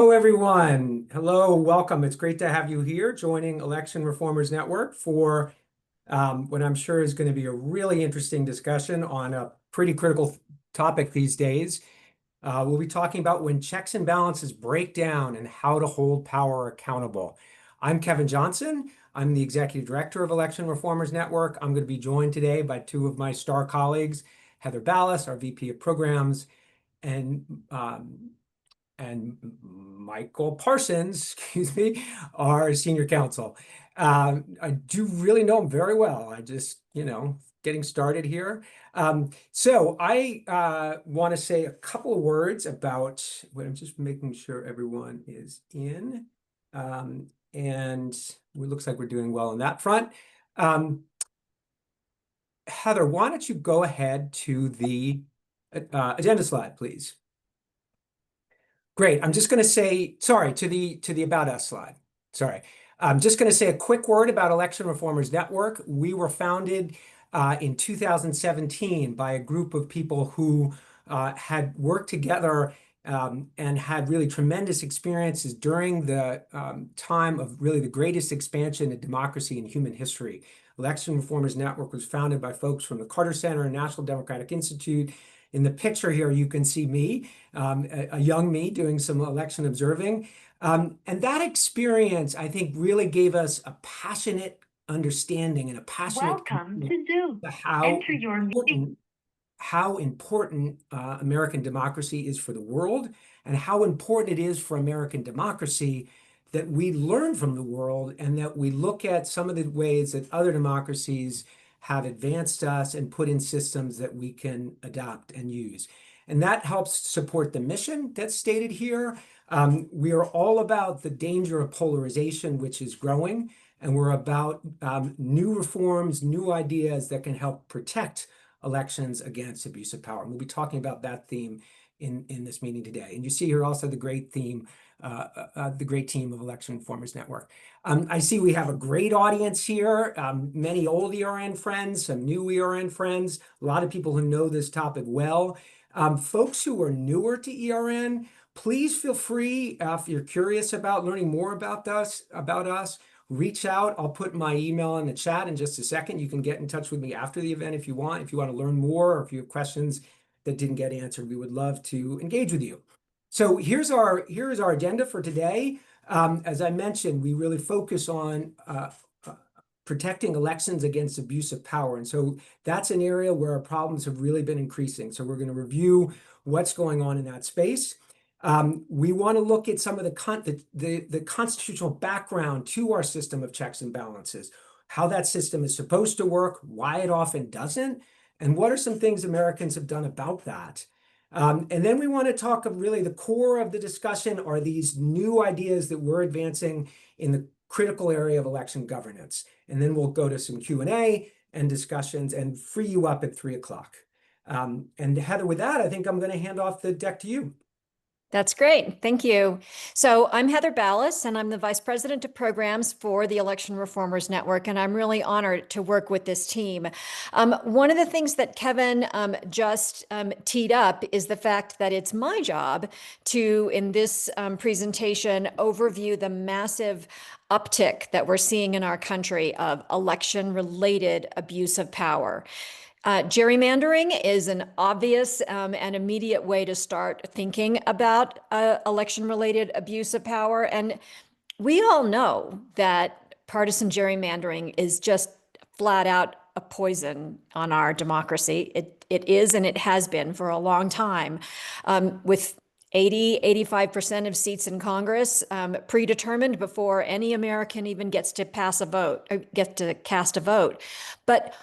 Hello, everyone. Hello, welcome. It's great to have you here joining Election Reformers Network for what I'm sure is going to be a really interesting discussion on a pretty critical topic these days. We'll be talking about when checks and balances break down and how to hold power accountable. I'm Kevin Johnson. I'm the Executive Director of Election Reformers Network. I'm going to be joined today by two of my star colleagues, Heather Ballas, our VP of Programs, and Michael Parsons, excuse me, our senior counsel. I do really know him very well. I just, getting started here. So I want to say a couple of words about what I'm just making sure everyone is in. And it looks like we're doing well on that front. Heather, why don't you go ahead to the agenda slide, please? Great. I'm just going to say, sorry, to the About Us slide. Sorry. I'm just going to say a quick word about Election Reformers Network. We were founded in 2017 by a group of people who had worked together and had really tremendous experiences during the time of really the greatest expansion of democracy in human history. Election Reformers Network was founded by folks from the Carter Center and National Democratic Institute. In the picture here, you can see me, a young me doing some election observing. And that experience, I think, really gave us a passionate understanding and a passionate commitment to how important American democracy is for the world and how important it is for American democracy that we learn from the world and that we look at some of the ways that other democracies have advanced us and put in systems that we can adopt and use. And that helps support the mission that's stated here. We are all about the danger of polarization, which is growing, and we're about new reforms, new ideas that can help protect elections against abuse of power. And we'll be talking about that theme in this meeting today. And you see here also the great team of Election Reformers Network. I see we have a great audience here, many old ERN friends, some new ERN friends, a lot of people who know this topic well. Folks who are newer to ERN, please feel free, if you're curious about learning more about us, reach out. I'll put my email in the chat in just a second. You can get in touch with me after the event if you want to learn more, or if you have questions that didn't get answered. We would love to engage with you. So here's our agenda for today. As I mentioned, we really focus on protecting elections against abuse of power. And so that's an area where our problems have really been increasing. So we're going to review what's going on in that space. We want to look at some of the constitutional background to our system of checks and balances, how that system is supposed to work, why it often doesn't, and what are some things Americans have done about that. And then we want to talk of really the core of the discussion are these new ideas that we're advancing in the critical area of election governance. And then we'll go to some Q&A and discussions and free you up at 3 o'clock. And Heather, with that, I think I'm going to hand off the deck to you. That's great. Thank you. So I'm Heather Ballas, and I'm the Vice President of Programs for the Election Reformers Network, and I'm really honored to work with this team. One of the things that Kevin just teed up is the fact that it's my job to, in this presentation, overview the massive uptick that we're seeing in our country of election-related abuse of power. Gerrymandering is an obvious and immediate way to start thinking about election-related abuse of power. And we all know that partisan gerrymandering is just flat out a poison on our democracy. It is, and it has been for a long time, with 85% of seats in Congress predetermined before any American even gets to pass a vote, or gets to cast a vote. But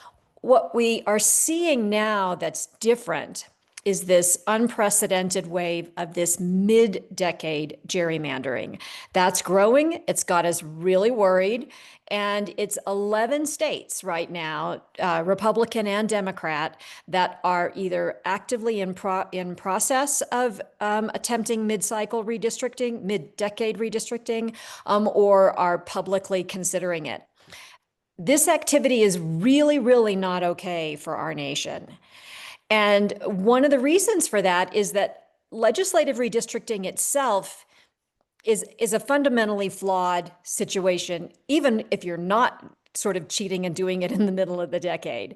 what we are seeing now that's different is this unprecedented wave of this mid-decade gerrymandering. That's growing. It's got us really worried. And it's 11 states right now, Republican and Democrat, that are either actively in process of attempting mid-cycle redistricting, mid-decade redistricting, or are publicly considering it. This activity is really, really not okay for our nation. And one of the reasons for that is that legislative redistricting itself is a fundamentally flawed situation, even if you're not sort of cheating and doing it in the middle of the decade.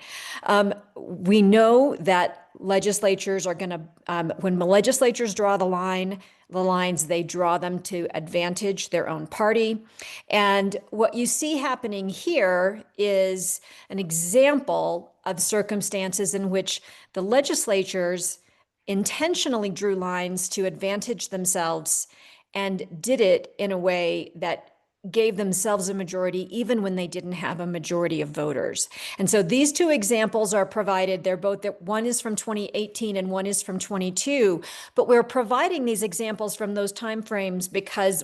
We know that legislatures are going to, when legislatures draw the lines, they draw them to advantage their own party. And what you see happening here is an example of circumstances in which the legislatures intentionally drew lines to advantage themselves and did it in a way that gave themselves a majority even when they didn't have a majority of voters. And so these two examples are provided. They're both, that one is from 2018 and one is from 22, but we're providing these examples from those timeframes because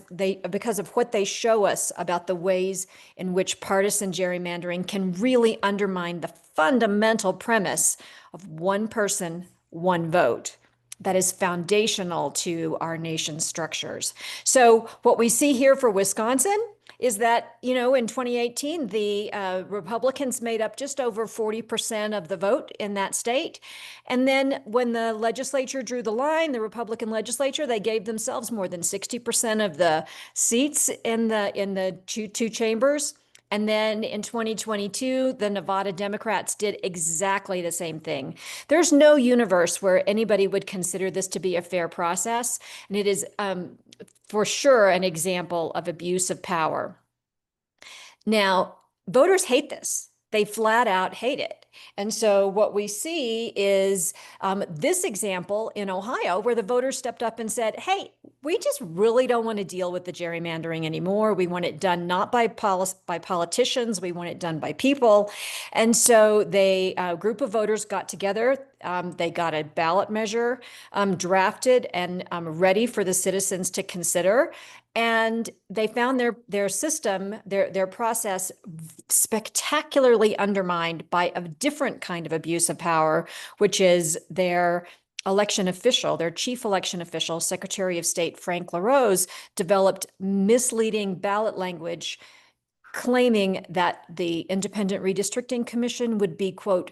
of what they show us about the ways in which partisan gerrymandering can really undermine the fundamental premise of one person, one vote. That is foundational to our nation's structures. So what we see here for Wisconsin is that, in 2018, the Republicans made up just over 40% of the vote in that state. And then when the legislature drew the line, the Republican legislature, they gave themselves more than 60% of the seats in the two chambers. And then in 2022, the Nevada Democrats did exactly the same thing. There's no universe where anybody would consider this to be a fair process. And it is for sure an example of abuse of power. Now, voters hate this. They flat out hate it. And so what we see is this example in Ohio, where the voters stepped up and said, hey, we just really don't want to deal with the gerrymandering anymore. We want it done not by politicians. We want it done by people. And so a group of voters got together. They got a ballot measure drafted and ready for the citizens to consider. And they found their system, their process spectacularly undermined by a different kind of abuse of power, which is their election official, their chief election official, Secretary of State Frank LaRose, developed misleading ballot language claiming that the Independent Redistricting Commission would be, quote,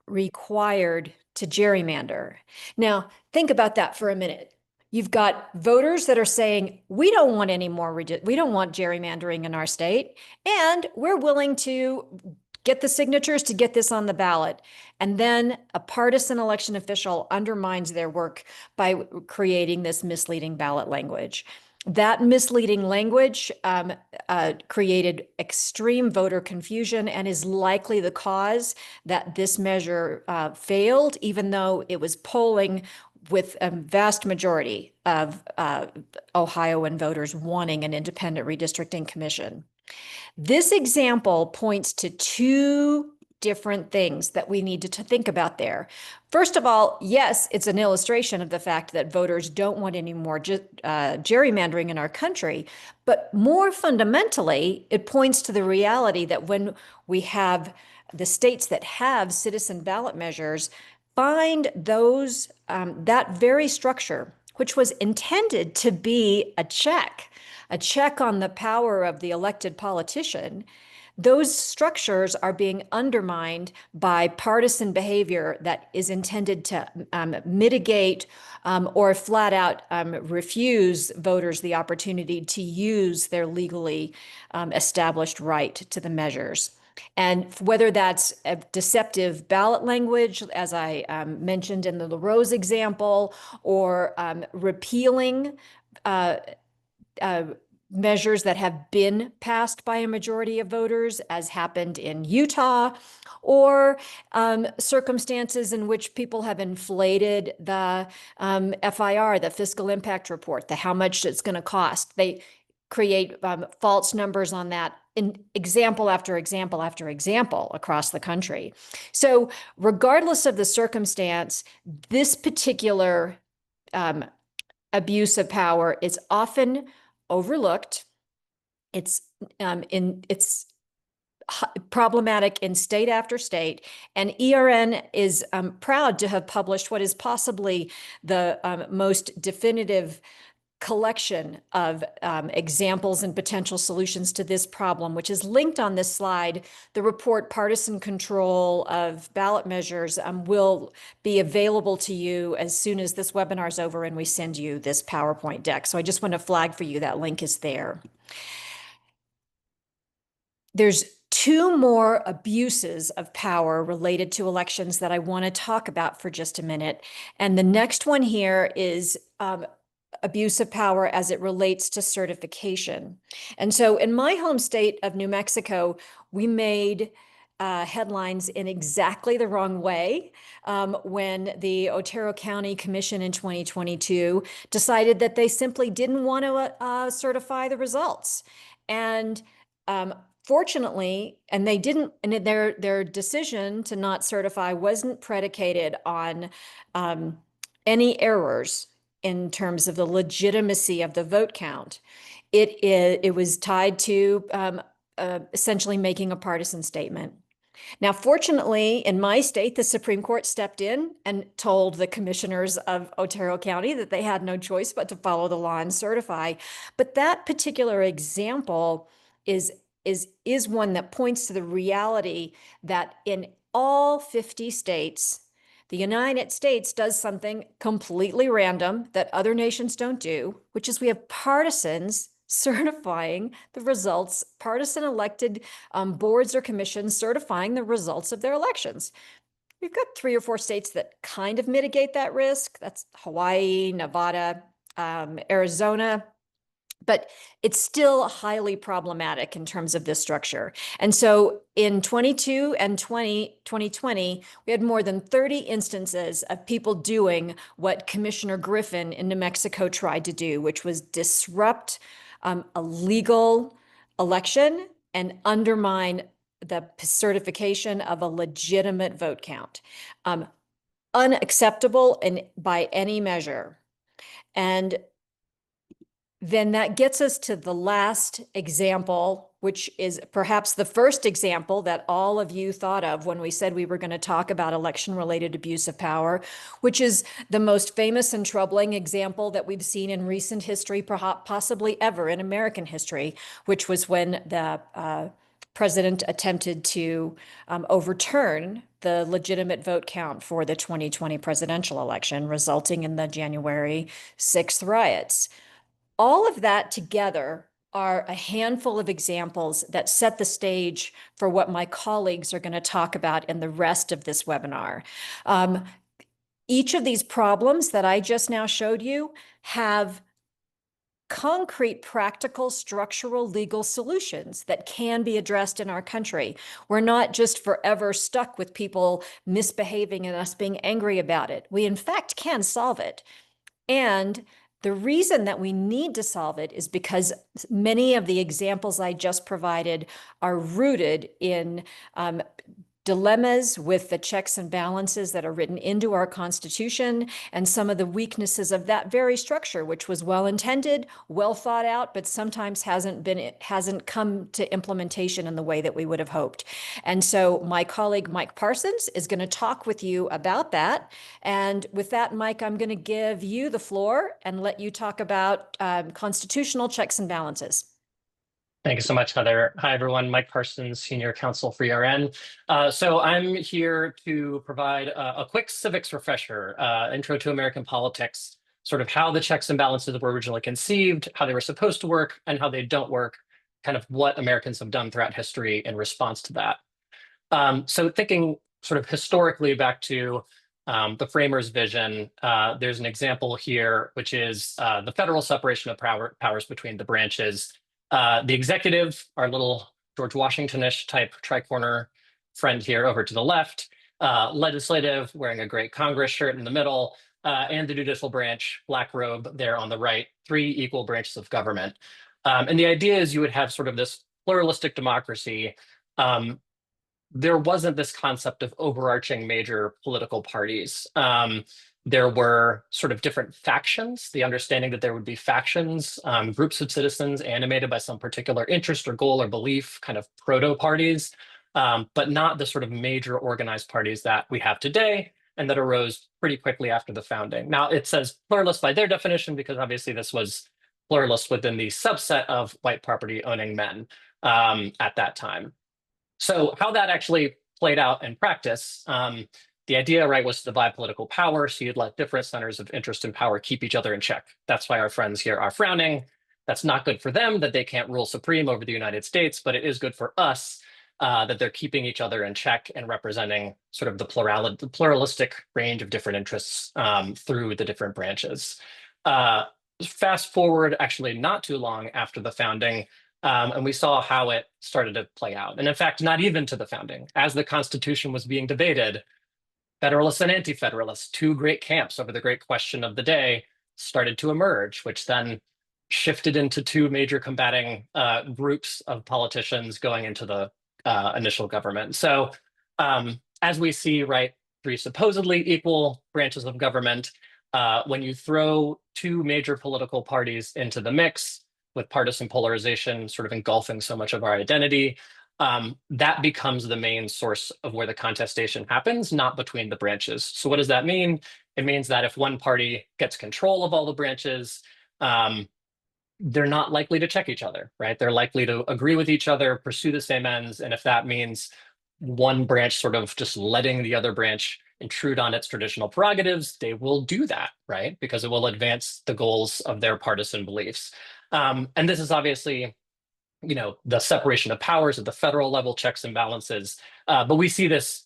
required to gerrymander. Now, think about that for a minute. You've got voters that are saying, we don't want any more, we don't want gerrymandering in our state, and we're willing to get the signatures to get this on the ballot. And then a partisan election official undermines their work by creating this misleading ballot language. That misleading language created extreme voter confusion and is likely the cause that this measure failed, even though it was polling with a vast majority of Ohioan voters wanting an independent redistricting commission. This example points to two different things that we need to think about there. First of all, yes, it's an illustration of the fact that voters don't want any more gerrymandering in our country, but more fundamentally, it points to the reality that when we have the states that have citizen ballot measures find those that very structure, which was intended to be a check on the power of the elected politician, those structures are being undermined by partisan behavior that is intended to mitigate or flat out refuse voters the opportunity to use their legally established right to the measures. And whether that's a deceptive ballot language, as I mentioned in the LaRose example, or repealing measures that have been passed by a majority of voters, as happened in Utah, or circumstances in which people have inflated the FIR, the fiscal impact report, the how much it's going to cost. They create false numbers on that in example after example after example across the country. So regardless of the circumstance, this particular abuse of power is often overlooked. It's problematic in state after state, and ERN is proud to have published what is possibly the most definitive collection of examples and potential solutions to this problem, which is linked on this slide. The report Partisan Control of Ballot Measures will be available to you as soon as this webinar is over and we send you this PowerPoint deck. So I just want to flag for you that link is there. There's two more abuses of power related to elections that I want to talk about for just a minute. And the next one here is abuse of power as it relates to certification. And so in my home state of New Mexico, we made headlines in exactly the wrong way when the Otero County Commission in 2022 decided that they simply didn't want to certify the results. And fortunately, and they didn't, and their decision to not certify wasn't predicated on any errors in terms of the legitimacy of the vote count. It was tied to essentially making a partisan statement. Now, fortunately, in my state, the Supreme Court stepped in and told the commissioners of Otero County that they had no choice but to follow the law and certify. But that particular example is one that points to the reality that in all 50 states, the United States does something completely random that other nations don't do, which is we have partisans certifying the results, partisan elected boards or commissions certifying the results of their elections. We've got 3 or 4 states that kind of mitigate that risk. That's Hawaii, Nevada, Arizona. But it's still highly problematic in terms of this structure. And so in 22 and 2020, we had more than 30 instances of people doing what Commissioner Griffin in New Mexico tried to do, which was disrupt a legal election and undermine the certification of a legitimate vote count. Unacceptable by any measure. And then that gets us to the last example, which is perhaps the first example that all of you thought of when we said we were going to talk about election-related abuse of power, which is the most famous and troubling example that we've seen in recent history, possibly ever in American history, which was when the president attempted to overturn the legitimate vote count for the 2020 presidential election, resulting in the January 6th riots. All of that together are a handful of examples that set the stage for what my colleagues are going to talk about in the rest of this webinar. Each of these problems that I just now showed you have concrete, practical, structural, legal solutions that can be addressed in our country. We're not just forever stuck with people misbehaving and us being angry about it. We, in fact, can solve it. And the reason that we need to solve it is because many of the examples I just provided are rooted in dilemmas with the checks and balances that are written into our Constitution and some of the weaknesses of that very structure, which was well intended, well thought out, but sometimes hasn't come to implementation in the way that we would have hoped. And so my colleague Mike Parsons is going to talk with you about that. And with that, Mike, I'm going to give you the floor and let you talk about constitutional checks and balances. Thank you so much, Heather. Hi, everyone. Mike Parsons, Senior Counsel for ERN. So I'm here to provide a quick civics refresher, intro to American politics, sort of how the checks and balances were originally conceived, how they were supposed to work, and how they don't work, kind of what Americans have done throughout history in response to that. So thinking sort of historically back to the framers' vision, there's an example here, which is the federal separation of powers between the branches. The executive, our little George Washington-ish type tricorner friend here over to the left, legislative, wearing a great Congress shirt in the middle, and the judicial branch, black robe there on the right, 3 equal branches of government. And the idea is you would have sort of this pluralistic democracy. There wasn't this concept of overarching major political parties. There were sort of different factions, the understanding that there would be factions, groups of citizens animated by some particular interest or goal or belief, kind of proto-parties, but not the sort of major organized parties that we have today. and that arose pretty quickly after the founding. Now, it says pluralist by their definition, because obviously this was pluralist within the subset of white property owning men at that time. So how that actually played out in practice, the idea, right, was to divide political power. So you'd let different centers of interest and power keep each other in check. That's why our friends here are frowning. That's not good for them that they can't rule supreme over the United States, but it is good for us that they're keeping each other in check and representing sort of the pluralistic range of different interests through the different branches. Fast forward, actually not too long after the founding, and we saw how it started to play out. And in fact, not even to the founding. As the Constitution was being debated, Federalists and Anti-Federalists, two great camps over the great question of the day, started to emerge, which then shifted into two major combating groups of politicians going into the initial government. So as we see, right, three supposedly equal branches of government, when you throw two major political parties into the mix, with partisan polarization sort of engulfing so much of our identity, that becomes the main source of where the contestation happens, not between the branches. So what does that mean? It means that if one party gets control of all the branches, they're not likely to check each other, right? They're likely to agree with each other, pursue the same ends. And if that means one branch sort of just letting the other branch intrude on its traditional prerogatives, they will do that, right? Because it will advance the goals of their partisan beliefs. And this is obviously, you know, the separation of powers at the federal level, checks and balances. But we see this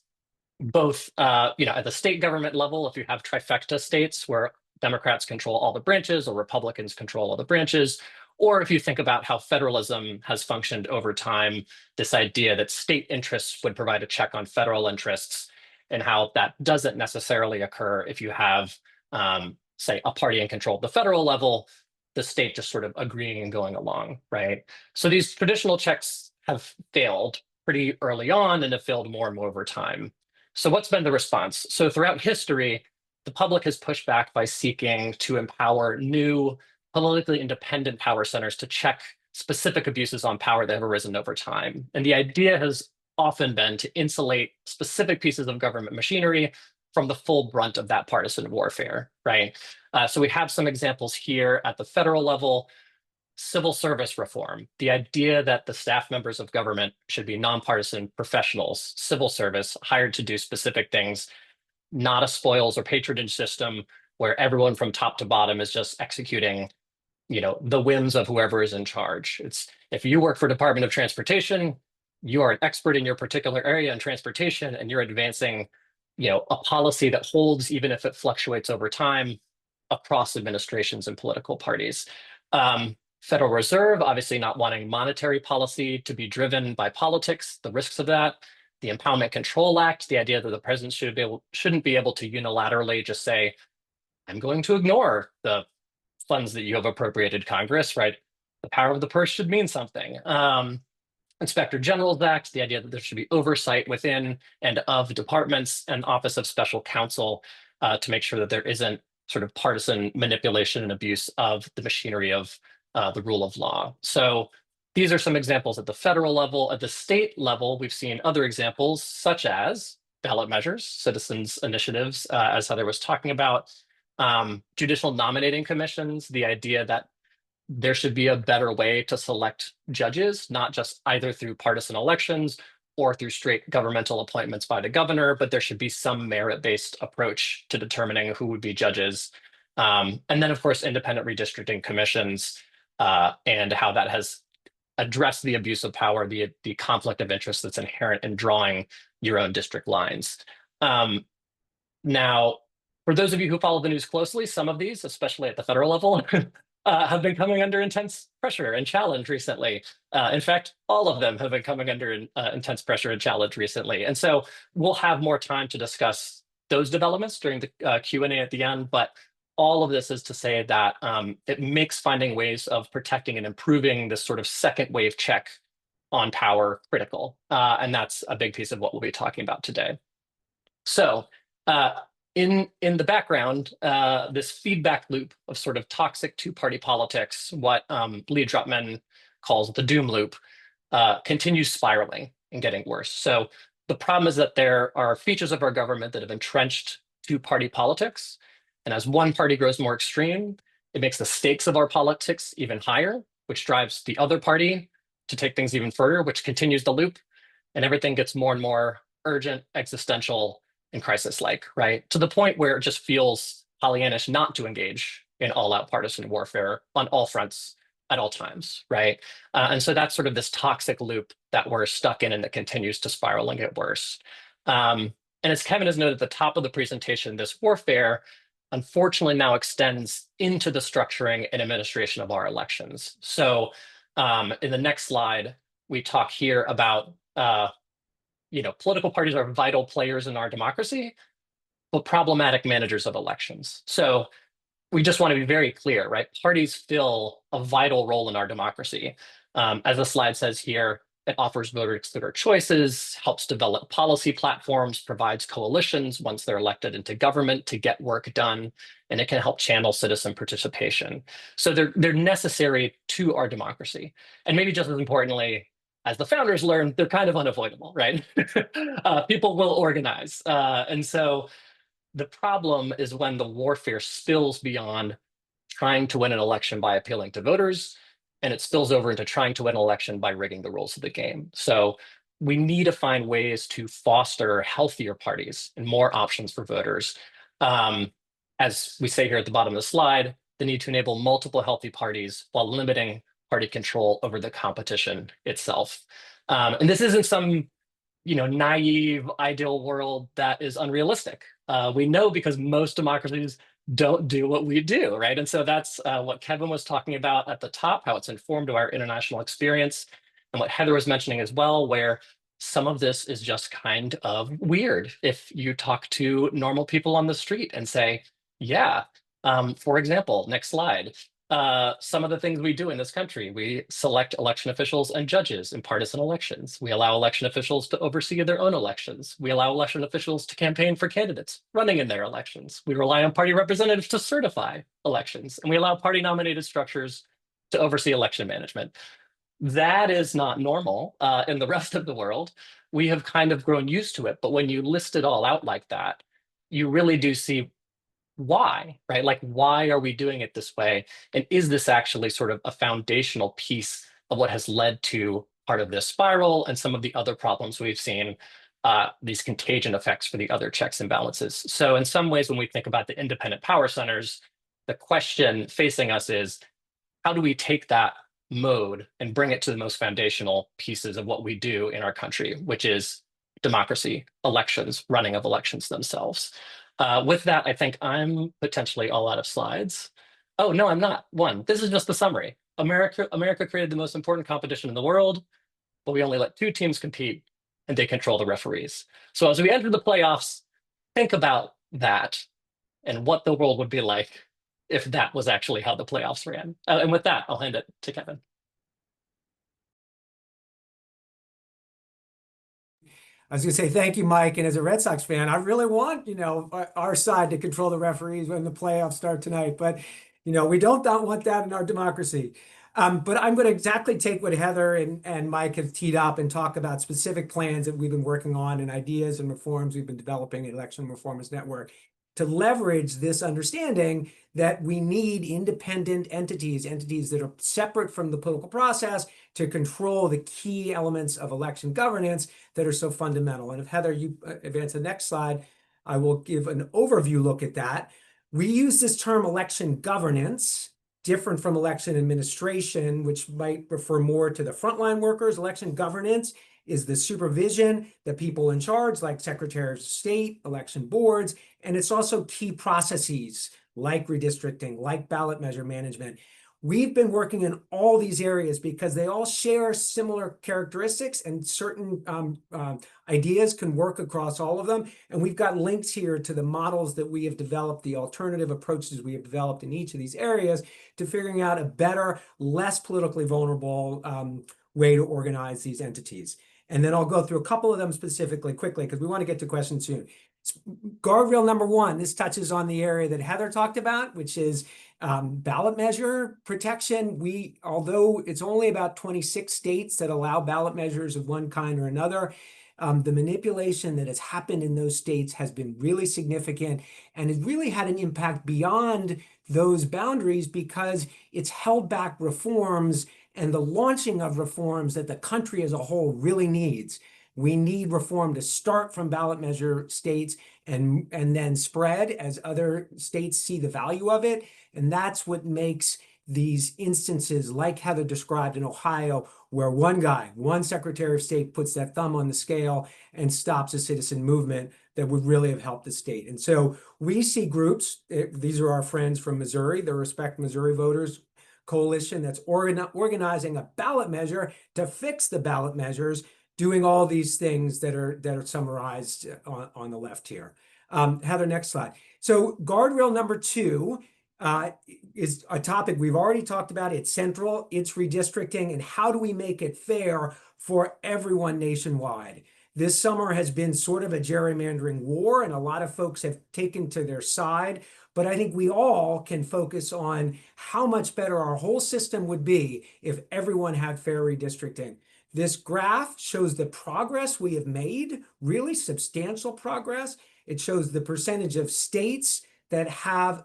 both, you know, at the state government level, if you have trifecta states where Democrats control all the branches or Republicans control all the branches, or if you think about how federalism has functioned over time, this idea that state interests would provide a check on federal interests, and how that doesn't necessarily occur if you have, say, a party in control at the federal level, the state just sort of agreeing and going along, right? So these traditional checks have failed pretty early on and have failed more and more over time. So what's been the response? So throughout history, the public has pushed back by seeking to empower new politically independent power centers to check specific abuses on power that have arisen over time. And the idea has often been to insulate specific pieces of government machinery from the full brunt of that partisan warfare, right? So we have some examples here at the federal level. Civil service reform, the idea that the staff members of government should be nonpartisan professionals, civil service, hired to do specific things, not a spoils or patronage system where everyone from top to bottom is just executing, you know, the whims of whoever is in charge. It's, if you work for Department of Transportation, you are an expert in your particular area in transportation, and you're advancing, you know, a policy that holds even if it fluctuates over time across administrations and political parties. Federal Reserve, obviously not wanting monetary policy to be driven by politics, the risks of that. The Impoundment Control Act, the idea that the president shouldn't be able to unilaterally just say, I'm going to ignore the funds that you have appropriated, Congress, right? The power of the purse should mean something. Inspector General's Act, the idea that there should be oversight within and of departments, and Office of Special Counsel to make sure that there isn't sort of partisan manipulation and abuse of the machinery of the rule of law. So these are some examples at the federal level. At the state level, we've seen other examples such as ballot measures, citizens initiatives, as Heather was talking about, judicial nominating commissions, the idea that there should be a better way to select judges, not just either through partisan elections or through straight governmental appointments by the governor, but there should be some merit-based approach to determining who would be judges. And then, of course, independent redistricting commissions and how that has addressed the abuse of power, the conflict of interest that's inherent in drawing your own district lines. Now, for those of you who follow the news closely, some of these, especially at the federal level, have been coming under intense pressure and challenge recently. In fact, all of them have been coming under intense pressure and challenge recently. And so we'll have more time to discuss those developments during the Q&A at the end, but all of this is to say that it makes finding ways of protecting and improving this sort of second wave check on power critical. And that's a big piece of what we'll be talking about today. So in the background, this feedback loop of sort of toxic two-party politics, what Lee Drutman calls the doom loop, continues spiraling and getting worse. So the problem is that there are features of our government that have entrenched two-party politics. And as one party grows more extreme, it makes the stakes of our politics even higher, which drives the other party to take things even further, which continues the loop. And everything gets more and more urgent, existential, and crisis-like, right? To the point where it just feels Pollyannish not to engage in all-out partisan warfare on all fronts at all times, right? And so that's sort of this toxic loop that we're stuck in and that continues to spiral and get worse. And as Kevin has noted at the top of the presentation, this warfare unfortunately now extends into the structuring and administration of our elections. So in the next slide, we talk here about, political parties are vital players in our democracy, but problematic managers of elections. So we just want to be very clear, right? Parties fill a vital role in our democracy. As the slide says here, it offers voters clearer choices, helps develop policy platforms, provides coalitions once they're elected into government to get work done, and it can help channel citizen participation. So they're necessary to our democracy. And maybe just as importantly, as the founders learned, they're kind of unavoidable, right? People will organize. And so the problem is when the warfare spills beyond trying to win an election by appealing to voters, and it spills over into trying to win an election by rigging the rules of the game. So we need to find ways to foster healthier parties and more options for voters. As we say here at the bottom of the slide, the need to enable multiple healthy parties while limiting party control over the competition itself. And this isn't some naive ideal world that is unrealistic. We know because most democracies don't do what we do, right? And so that's what Kevin was talking about at the top, how it's informed to our international experience, and what Heather was mentioning as well, where some of this is just kind of weird. If you talk to normal people on the street and say, yeah, for example, next slide, some of the things we do in this country, we select election officials and judges in partisan elections. We allow election officials to oversee their own elections. We allow election officials to campaign for candidates running in their elections. We rely on party representatives to certify elections, and we allow party nominated structures to oversee election management. That is not normal in the rest of the world. We have kind of grown used to it, but when you list it all out like that, you really do see why, right? Like, why are we doing it this way? And is this actually sort of a foundational piece of what has led to part of this spiral and some of the other problems we've seen, these contagion effects for the other checks and balances? So in some ways, when we think about the independent power centers, the question facing us is, how do we take that mode and bring it to the most foundational pieces of what we do in our country, which is democracy, elections, running of elections themselves? With that, I think I'm potentially all out of slides. Oh, no, I'm not. This is just the summary. America created the most important competition in the world, but we only let two teams compete, and they control the referees. So as we enter the playoffs, think about that and what the world would be like if that was actually how the playoffs ran. And with that, I'll hand it to Kevin. I was going to say thank you, Mike. And as a Red Sox fan, I really want, our side to control the referees when the playoffs start tonight. But, we don't want that in our democracy. But I'm going to exactly take what Heather and Mike have teed up and talk about specific plans that we've been working on and ideas and reforms we've been developing at Election Reformers Network to leverage this understanding that we need independent entities that are separate from the political process to control the key elements of election governance that are so fundamental. And if Heather, you advance the next slide, I will give an overview look at that. We use this term election governance, different from election administration, which might refer more to the frontline workers. Election governance is the supervision, the people in charge, like secretaries of state, election boards, and it's also key processes like redistricting, like ballot measure management. We've been working in all these areas because they all share similar characteristics, and certain ideas can work across all of them. And we've got links here to the models that we have developed, the alternative approaches we have developed in each of these areas to figuring out a better, less politically vulnerable way to organize these entities. And then I'll go through a couple of them specifically quickly because we want to get to questions soon. Guardrail number one, this touches on the area that Heather talked about, which is ballot measure protection. Although it's only about 26 states that allow ballot measures of one kind or another, The manipulation that has happened in those states has been really significant, and it really had an impact beyond those boundaries because it's held back reforms and the launching of reforms that the country as a whole really needs. We need reform to start from ballot measure states and then spread as other states see the value of it. And that's what makes these instances like Heather described in Ohio, where one Secretary of State puts that thumb on the scale and stops a citizen movement that would really have helped the state. And so we see groups, these are our friends from Missouri, the Respect Missouri Voters Coalition that's organizing a ballot measure to fix the ballot measures, doing all these things that are summarized on the left here. Heather, next slide. So guardrail number 2 is a topic we've already talked about. It's central, it's redistricting, and how do we make it fair for everyone nationwide? This summer has been sort of a gerrymandering war, and a lot of folks have taken to their side. But I think we all can focus on how much better our whole system would be if everyone had fair redistricting. This graph shows the progress we have made, really substantial progress. It shows the percentage of states that have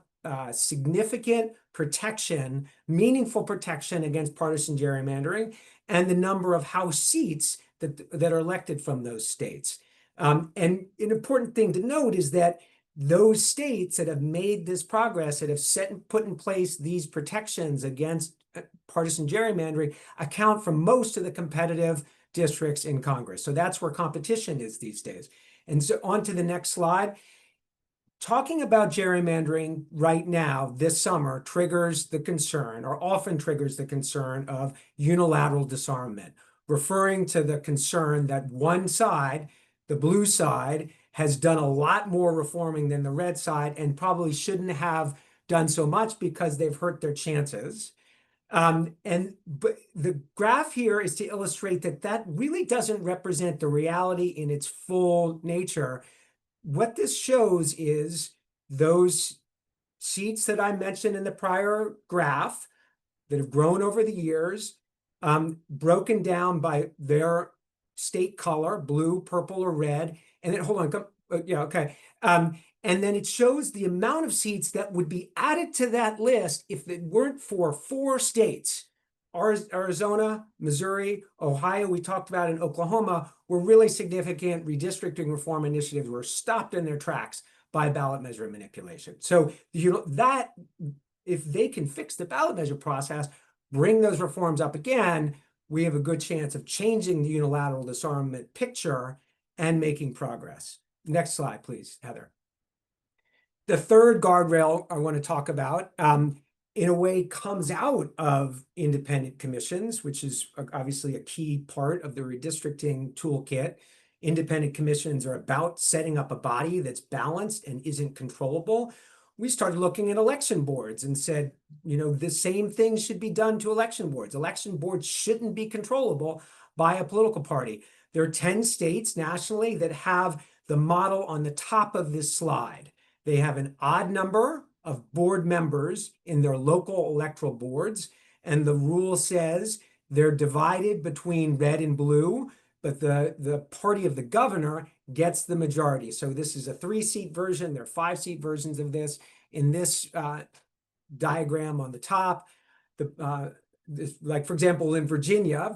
significant protection, meaningful protection against partisan gerrymandering, and the number of House seats that are elected from those states. And an important thing to note is that those states that have made this progress, that have put in place these protections against partisan gerrymandering, account for most of the competitive districts in Congress. So that's where competition is these days. And so on to the next slide. Talking about gerrymandering right now, this summer, triggers the concern, or often triggers the concern of unilateral disarmament, referring to the concern that one side, the blue side, has done a lot more reforming than the red side and probably shouldn't have done so much because they've hurt their chances. But the graph here is to illustrate that that really doesn't represent the reality in its full nature. What this shows is those seats that I mentioned in the prior graph that have grown over the years, broken down by their state color, blue, purple, or red. And then, hold on, yeah, okay. And then it shows the amount of seats that would be added to that list if it weren't for 4 states, Arizona, Missouri, Ohio, we talked about, in Oklahoma, where really significant redistricting reform initiatives were stopped in their tracks by ballot measure manipulation. So, that if they can fix the ballot measure process, bring those reforms up again, we have a good chance of changing the unilateral disarmament picture and making progress. Next slide, please, Heather. The third guardrail I want to talk about, in a way, comes out of independent commissions, which is obviously a key part of the redistricting toolkit. Independent commissions are about setting up a body that's balanced and isn't controllable. We started looking at election boards and said, the same thing should be done to election boards. Election boards shouldn't be controllable by a political party. There are 10 states nationally that have the model on the top of this slide. They have an odd number of board members in their local electoral boards, and the rule says they're divided between red and blue, but the party of the governor gets the majority. So this is a 3-seat version. There are 5-seat versions of this. In this diagram on the top, like, for example, in Virginia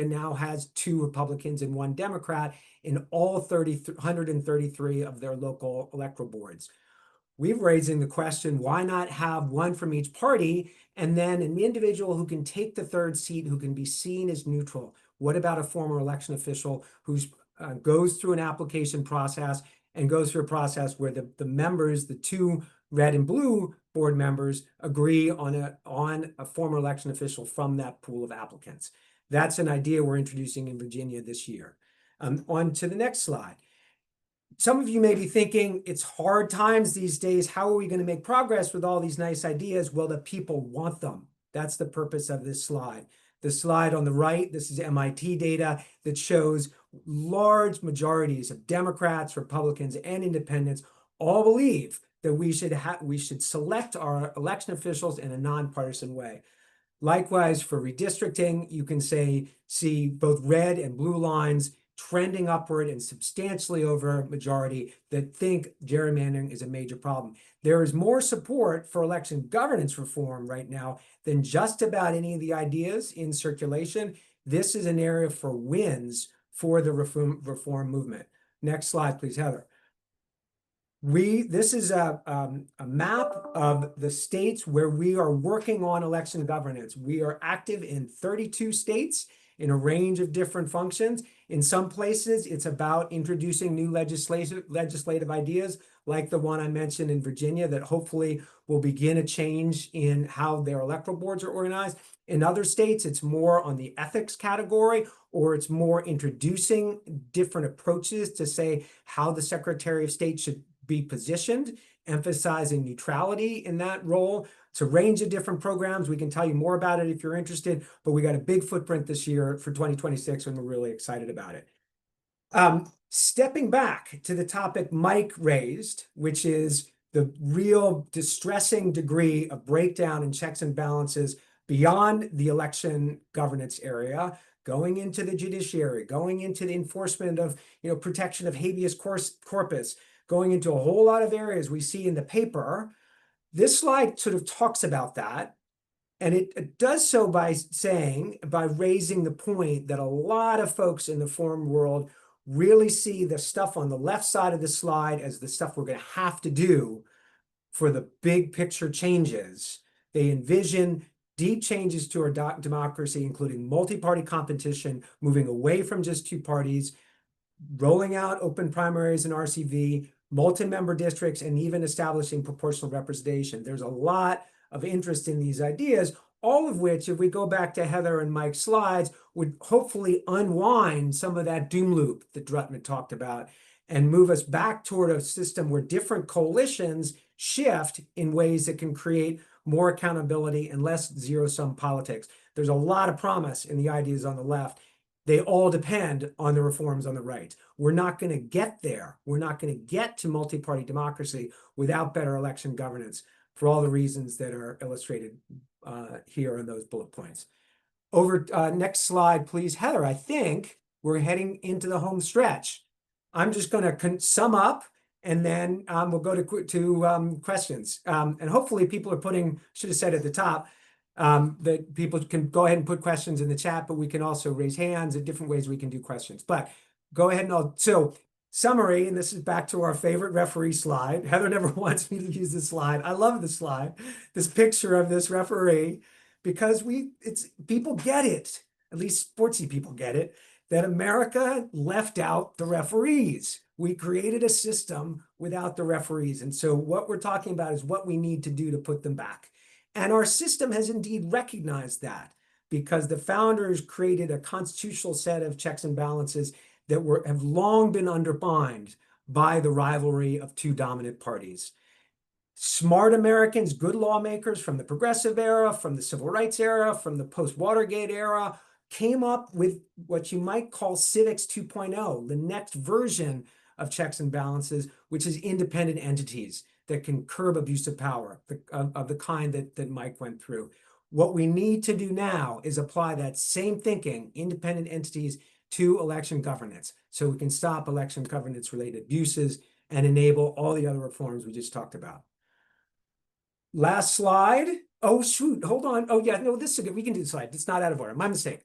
now has 2 Republicans and 1 Democrat in all 133 of their local electoral boards. We're raising the question, why not have 1 from each party, and then an individual who can take the 3rd seat, who can be seen as neutral? What about a former election official who goes through an application process and goes through a process where the members, the 2 red and blue board members, agree on a former election official from that pool of applicants? That's an idea we're introducing in Virginia this year. On to the next slide. Some of you may be thinking, it's hard times these days. How are we going to make progress with all these nice ideas? Well, the people want them. That's the purpose of this slide. The slide on the right, this is MIT data that shows large majorities of Democrats, Republicans, and independents all believe that we should select our election officials in a nonpartisan way. Likewise, for redistricting, you can see both red and blue lines trending upward and substantially over a majority that think gerrymandering is a major problem. There is more support for election governance reform right now than just about any of the ideas in circulation. This is an area for wins for the reform movement. Next slide, please, Heather. This is a map of the states where we are working on election governance. We are active in 32 states in a range of different functions. In some places, it's about introducing new legislative ideas, like the one I mentioned in Virginia, that hopefully will begin a change in how their electoral boards are organized. In other states, it's more on the ethics category, or it's more introducing different approaches to say how the Secretary of State should be positioned, emphasizing neutrality in that role. It's a range of different programs. We can tell you more about it if you're interested, but we got a big footprint this year for 2026, and we're really excited about it. Stepping back to the topic Mike raised, which is the real distressing degree of breakdown in checks and balances beyond the election governance area, going into the judiciary, going into the enforcement of, protection of habeas corpus, going into a whole lot of areas we see in the paper. This slide sort of talks about that. And it does so by raising the point that a lot of folks in the forum world really see the stuff on the left side of the slide as the stuff we're going to have to do for the big picture changes. They envision deep changes to our democracy, including multi-party competition, moving away from just two parties, rolling out open primaries and RCV, multi-member districts, and even establishing proportional representation. There's a lot of interest in these ideas, all of which, if we go back to Heather and Mike's slides, would hopefully unwind some of that doom loop that Drutman talked about and move us back toward a system where different coalitions shift in ways that can create more accountability and less zero-sum politics. There's a lot of promise in the ideas on the left. They all depend on the reforms on the right. We're not going to get there. We're not going to get to multi-party democracy without better election governance for all the reasons that are illustrated here in those bullet points. Next slide, please. Heather, I think we're heading into the home stretch. I'm just going to sum up, and then we'll go to questions. And hopefully people are should have said at the top, that people can go ahead and put questions in the chat, but we can also raise hands at different ways we can do questions. But go ahead so summary, and this is back to our favorite referee slide. Heather never wants me to use this slide. I love this slide, this picture of this referee, because people get it, at least sportsy people get it, that America left out the referees. We created a system without the referees. And so what we're talking about is what we need to do to put them back. And our system has indeed recognized that, because the founders created a constitutional set of checks and balances that have long been undermined by the rivalry of two dominant parties. Smart Americans, good lawmakers from the progressive era, from the civil rights era, from the post-Watergate era, came up with what you might call Civics 2.0, the next version of checks and balances, which is independent entities that can curb abuse of power of the kind that Mike went through. What we need to do now is apply that same thinking, independent entities, to election governance, so we can stop election governance related abuses and enable all the other reforms we just talked about. Last slide. Oh, shoot, hold on. Oh, yeah, no, this is good. We can do the slide. It's not out of order. My mistake.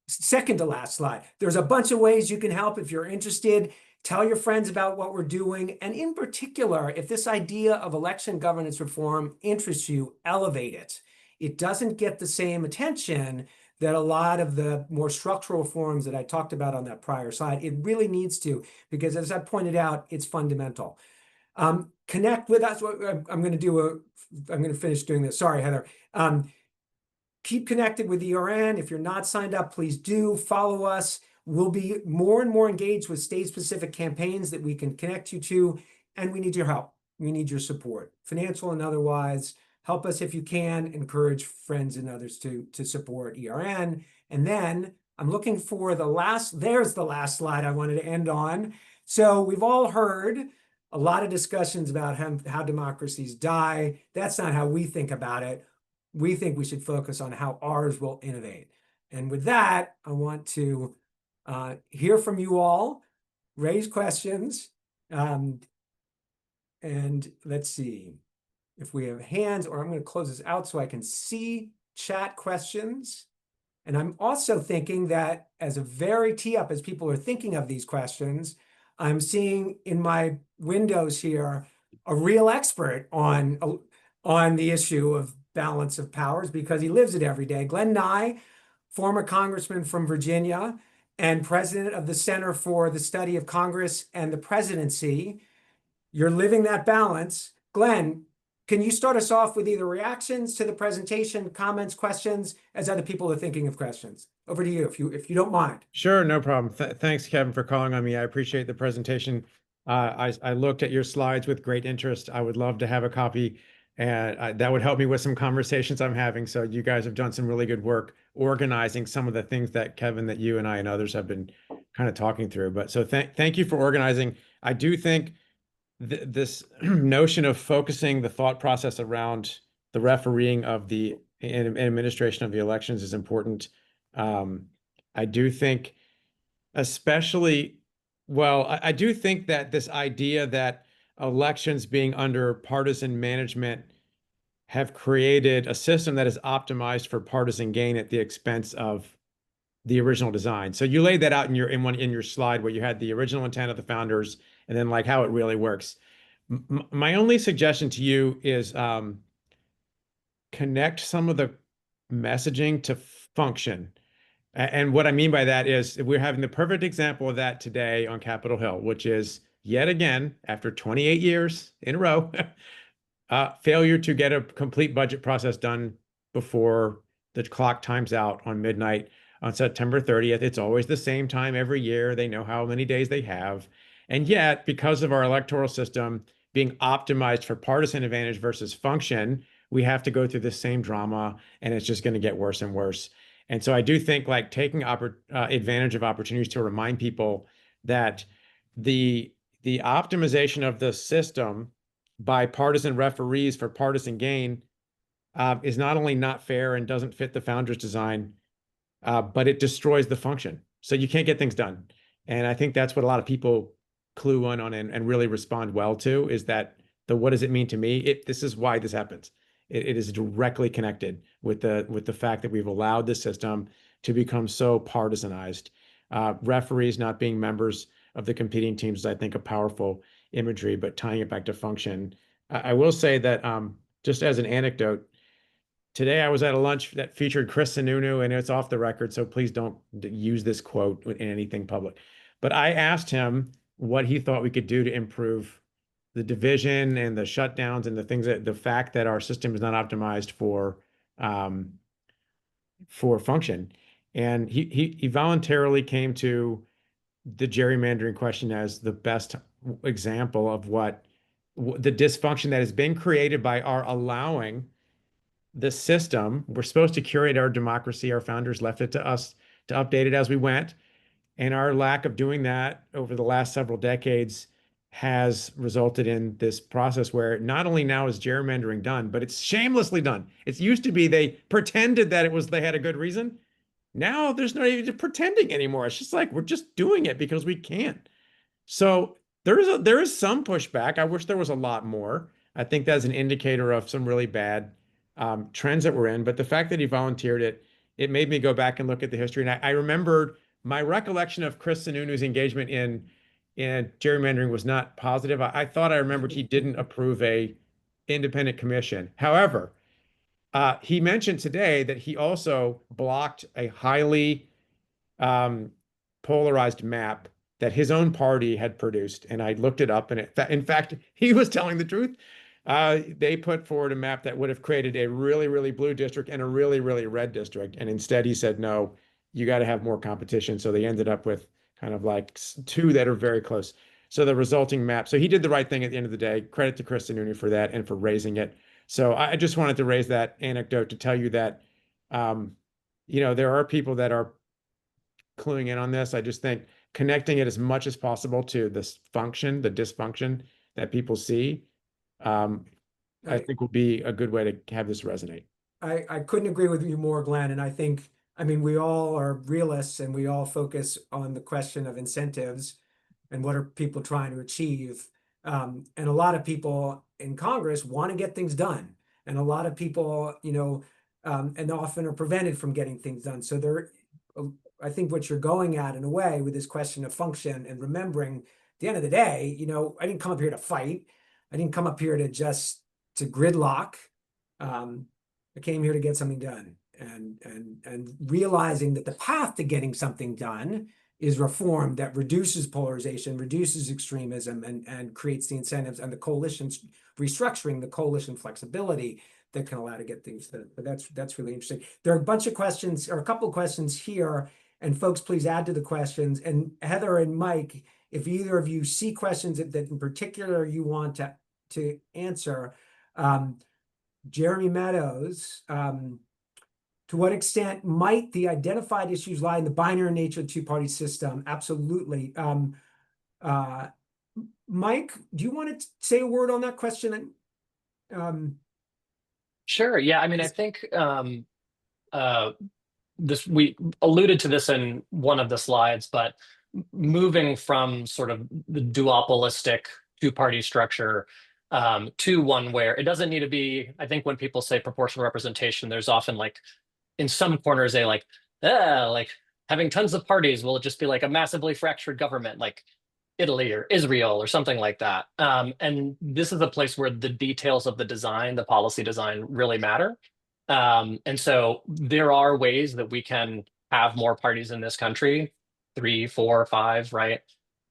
Second to last slide. There's a bunch of ways you can help if you're interested. Tell your friends about what we're doing. And in particular, if this idea of election governance reform interests you, elevate it. It doesn't get the same attention that a lot of the more structural reforms that I talked about on that prior slide. It really needs to, because as I pointed out, it's fundamental. Connect with us. I'm going to finish doing this. Sorry, Heather. Keep connected with ERN. If you're not signed up, please do follow us. We'll be more and more engaged with state-specific campaigns that we can connect you to, and we need your help. We need your support, financial and otherwise. Help us if you can. Encourage friends and others to support ERN. And then I'm looking for there's the last slide I wanted to end on. So we've all heard a lot of discussions about how democracies die. That's not how we think about it. We think we should focus on how ours will innovate. And with that, I want to hear from you all, raise questions. And let's see if we have hands, or I'm going to close this out so I can see chat questions. And I'm also thinking that as a very tee up, as people are thinking of these questions, I'm seeing in my windows here a real expert on the issue of balance of powers because he lives it every day. Glenn Nye, former congressman from Virginia and president of the Center for the Study of Congress and the Presidency. You're living that balance. Glenn, can you start us off with either reactions to the presentation, comments, questions, as other people are thinking of questions? Over to you, if you don't mind. Sure, no problem. Thanks, Kevin, for calling on me. I appreciate the presentation. I looked at your slides with great interest. I would love to have a copy, and that would help me with some conversations I'm having. So you guys have done some really good work organizing some of the things that Kevin, that you and I and others have been kind of talking through. But so thank you for organizing. I do think this notion of focusing the thought process around the refereeing of the administration of the elections is important. I do think, especially, well, I do think that this idea that elections being under partisan management have created a system that is optimized for partisan gain at the expense of the original design. So you laid that out in your slide where you had the original intent of the founders and then like how it really works. My only suggestion to you is connect some of the messaging to function. And what I mean by that is we're having the perfect example of that today on Capitol Hill, which is yet again, after 28 years in a row, failure to get a complete budget process done before the clock times out on midnight on September 30th. It's always the same time every year. They know how many days they have. And yet, because of our electoral system being optimized for partisan advantage versus function, we have to go through the same drama, and it's just going to get worse and worse. And so I do think like taking advantage of opportunities to remind people that the optimization of the system by partisan referees for partisan gain is not only not fair and doesn't fit the founders' design, but it destroys the function. So you can't get things done. And I think that's what a lot of people clue on and really respond well to is that what does it mean to me? This is why this happens. It is directly connected with the fact that we've allowed the system to become so partisanized. Referees not being members of the competing teams is, I think, a powerful imagery, but tying it back to function. I will say that just as an anecdote, today I was at a lunch that featured Chris Sununu, and it's off the record, so please don't use this quote in anything public. But I asked him what he thought we could do to improve the division and the shutdowns and the fact that our system is not optimized for function. And he voluntarily came to the gerrymandering question as the best example of what the dysfunction that has been created by our allowing the system. We're supposed to curate our democracy. Our founders left it to us to update it as we went. And our lack of doing that over the last several decades has resulted in this process where not only now is gerrymandering done, but it's shamelessly done. It used to be they pretended that they had a good reason. Now there's not even pretending anymore. It's just like we're just doing it because we can. So there is some pushback. I wish there was a lot more. I think that's an indicator of some really bad trends that we're in. But the fact that he volunteered it made me go back and look at the history. And I remembered my recollection of Chris Sununu's engagement in gerrymandering was not positive. I thought I remembered he didn't approve a independent commission. However, he mentioned today that he also blocked a highly polarized map that his own party had produced. And I looked it up, and in fact, he was telling the truth. They put forward a map that would have created a really, really blue district and a really, really red district. And instead he said, no, you got to have more competition. So they ended up with kind of like two that are very close. So the resulting map. So he did the right thing at the end of the day. Credit to Chris Sununu for that and for raising it. So I just wanted to raise that anecdote to tell you that, there are people that are cluing in on this. I just think connecting it as much as possible to this function, the dysfunction that people see, I think will be a good way to have this resonate. I couldn't agree with you more, Glenn. And I think I mean, we all are realists and we all focus on the question of incentives and what are people trying to achieve. And a lot of people in Congress want to get things done. And a lot of people, and often are prevented from getting things done. So I think what you're going at in a way with this question of function and remembering at the end of the day, I didn't come up here to fight. I didn't come up here to gridlock. I came here to get something done, and realizing that the path to getting something done is reform that reduces polarization, reduces extremism, and creates the incentives and the coalitions, restructuring the coalition flexibility that can allow to get things done. But that's really interesting. There are a bunch of questions, or a couple of questions here, and folks, please add to the questions. And Heather and Mike, if either of you see questions that in particular you want to answer, Jeremy Meadows, to what extent might the identified issues lie in the binary nature of the two-party system? Absolutely. Mike, do you want to say a word on that question? Sure. Yeah. I mean, I think we alluded to this in one of the slides, but moving from sort of the duopolistic two-party structure to one where it doesn't need to be, I think when people say proportional representation, there's often like in some corners they like having tons of parties will just be like a massively fractured government like Italy or Israel or something like that. And this is a place where the details of the design, the policy design really matter. And so there are ways that we can have more parties in this country, 3, 4, 5, right?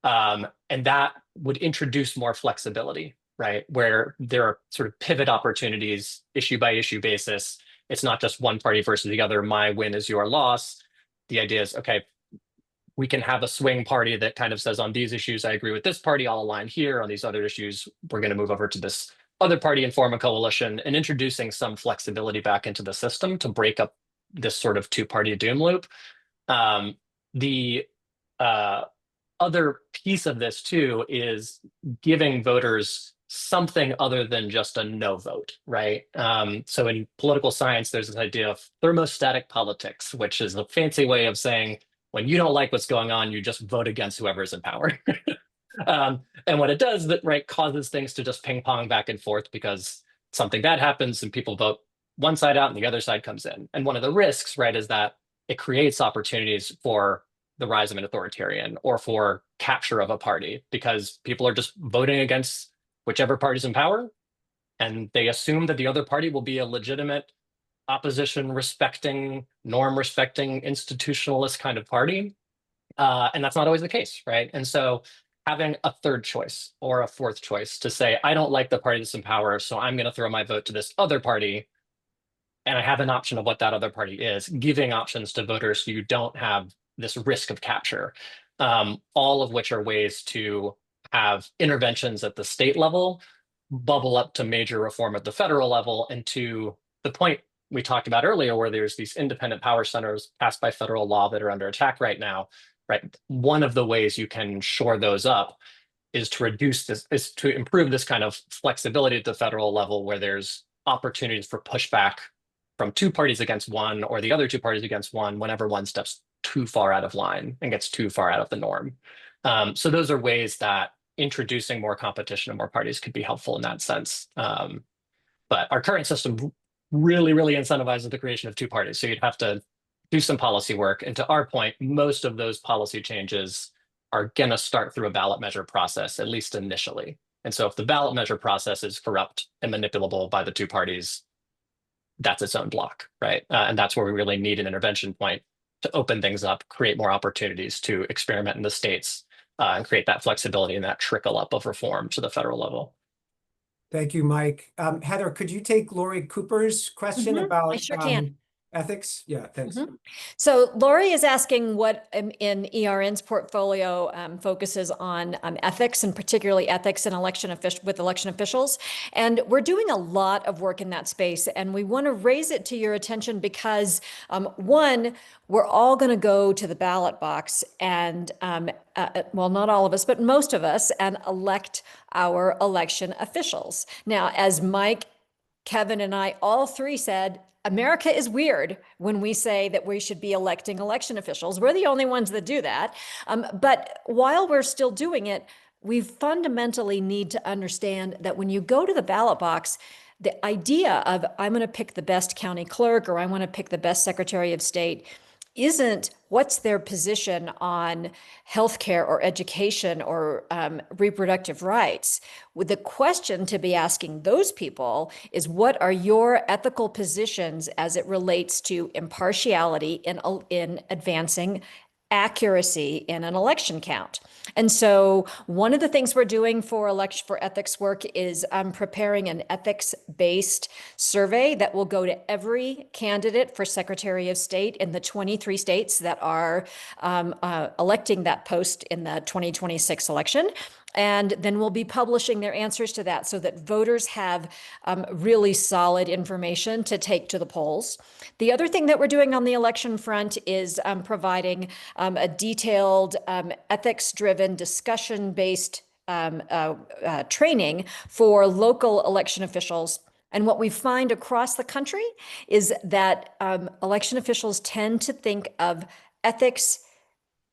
And that would introduce more flexibility, right? Where there are sort of pivot opportunities, issue by issue basis. It's not just one party versus the other. My win is your loss. The idea is, okay, we can have a swing party that kind of says on these issues, I agree with this party, I'll align here. On these other issues, we're going to move over to this other party and form a coalition, and introducing some flexibility back into the system to break up this sort of two-party doom loop. The other piece of this too is giving voters something other than just a no vote, right? So in political science, there's this idea of thermostatic politics, which is a fancy way of saying when you don't like what's going on, you just vote against whoever's in power. And what it does that right causes things to just ping pong back and forth because something bad happens and people vote one side out and the other side comes in. And one of the risks, right, is that it creates opportunities for the rise of an authoritarian or for capture of a party because people are just voting against whichever party's in power, and they assume that the other party will be a legitimate opposition respecting, norm respecting, institutionalist kind of party. And that's not always the case, right? And so having a third choice or a fourth choice to say, I don't like the party that's in power, so I'm going to throw my vote to this other party, and I have an option of what that other party is, giving options to voters so you don't have this risk of capture, all of which are ways to have interventions at the state level bubble up to major reform at the federal level. And to the point we talked about earlier, where there's these independent power centers passed by federal law that are under attack right now, right? One of the ways you can shore those up is to improve this kind of flexibility at the federal level where there's opportunities for pushback from two parties against one or the other two parties against one whenever one steps too far out of line and gets too far out of the norm. So those are ways that introducing more competition and more parties could be helpful in that sense. But our current system really, really incentivizes the creation of two parties. So you'd have to do some policy work. And to our point, most of those policy changes are going to start through a ballot measure process, at least initially. And so if the ballot measure process is corrupt and manipulable by the two parties, that's its own block, right? And that's where we really need an intervention point to open things up, create more opportunities to experiment in the states, and create that flexibility and that trickle up of reform to the federal level. Thank you, Mike. Heather, could you take Lori Cooper's question about I sure can. Ethics? Yeah, thanks. So Lori is asking what in ERN's portfolio focuses on ethics, and particularly ethics in with election officials. And we're doing a lot of work in that space, and we want to raise it to your attention because one, we're all going to go to the ballot box and, well, not all of us, but most of us, and elect our election officials. Now, as Mike, Kevin, and I all three said, America is weird when we say that we should be electing election officials. We're the only ones that do that. But while we're still doing it, we fundamentally need to understand that when you go to the ballot box, the idea of I'm going to pick the best county clerk or I want to pick the best secretary of state isn't what's their position on healthcare or education or reproductive rights. The question to be asking those people is, what are your ethical positions as it relates to impartiality in advancing accuracy in an election count? And so one of the things we're doing for ethics work is preparing an ethics-based survey that will go to every candidate for Secretary of State in the 23 states that are electing that post in the 2026 election. And then we'll be publishing their answers to that so that voters have really solid information to take to the polls. The other thing that we're doing on the election front is providing a detailed ethics-driven, discussion-based training for local election officials. And what we find across the country is that election officials tend to think of ethics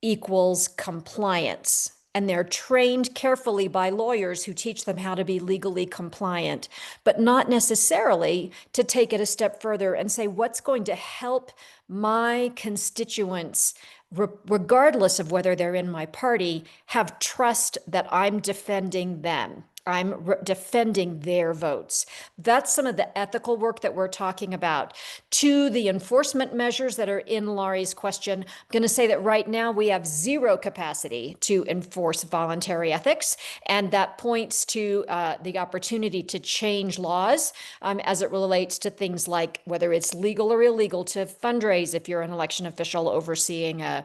equals compliance. And they're trained carefully by lawyers who teach them how to be legally compliant, but not necessarily to take it a step further and say, what's going to help my constituents, regardless of whether they're in my party, have trust that I'm defending them. I'm defending their votes. That's some of the ethical work that we're talking about. To the enforcement measures that are in Laurie's question, I'm going to say that right now we have zero capacity to enforce voluntary ethics, and that points to the opportunity to change laws as it relates to things like whether it's legal or illegal to fundraise if you're an election official overseeing a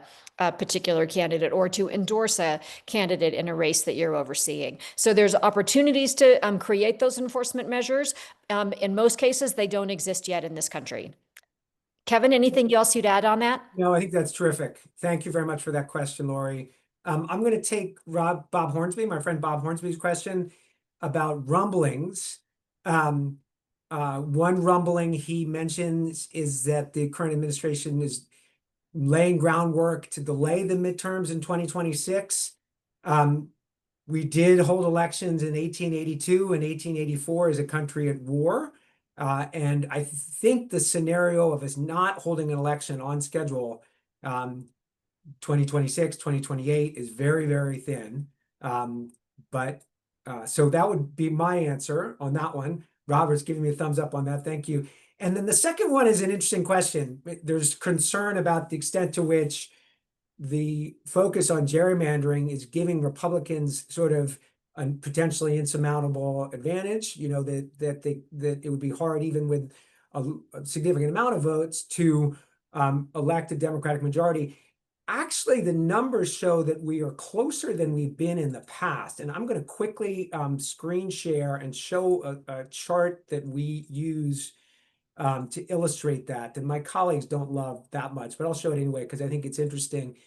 particular candidate, or to endorse a candidate in a race that you're overseeing. So there's opportunities to create those enforcement measures. In most cases, they don't exist yet in this country. Kevin, anything else you'd add on that? No, I think that's terrific. Thank you very much for that question, Lori. I'm going to take Bob Hornsby, my friend Bob Hornsby's question about rumblings. One rumbling he mentions is that the current administration is laying groundwork to delay the midterms in 2026. We did hold elections in 1882 and 1884 as a country at war. And I think the scenario of us not holding an election on schedule 2026, 2028 is very, very thin. So that would be my answer on that one. Robert's giving me a thumbs up on that. Thank you. And then the second one is an interesting question. There's concern about the extent to which the focus on gerrymandering is giving Republicans sort of a potentially insurmountable advantage, that it would be hard even with a significant amount of votes to elect a Democratic majority. Actually, the numbers show that we are closer than we've been in the past. And I'm going to quickly screen share and show a chart that we use to illustrate that my colleagues don't love that much, but I'll show it anyway because I think it's interesting.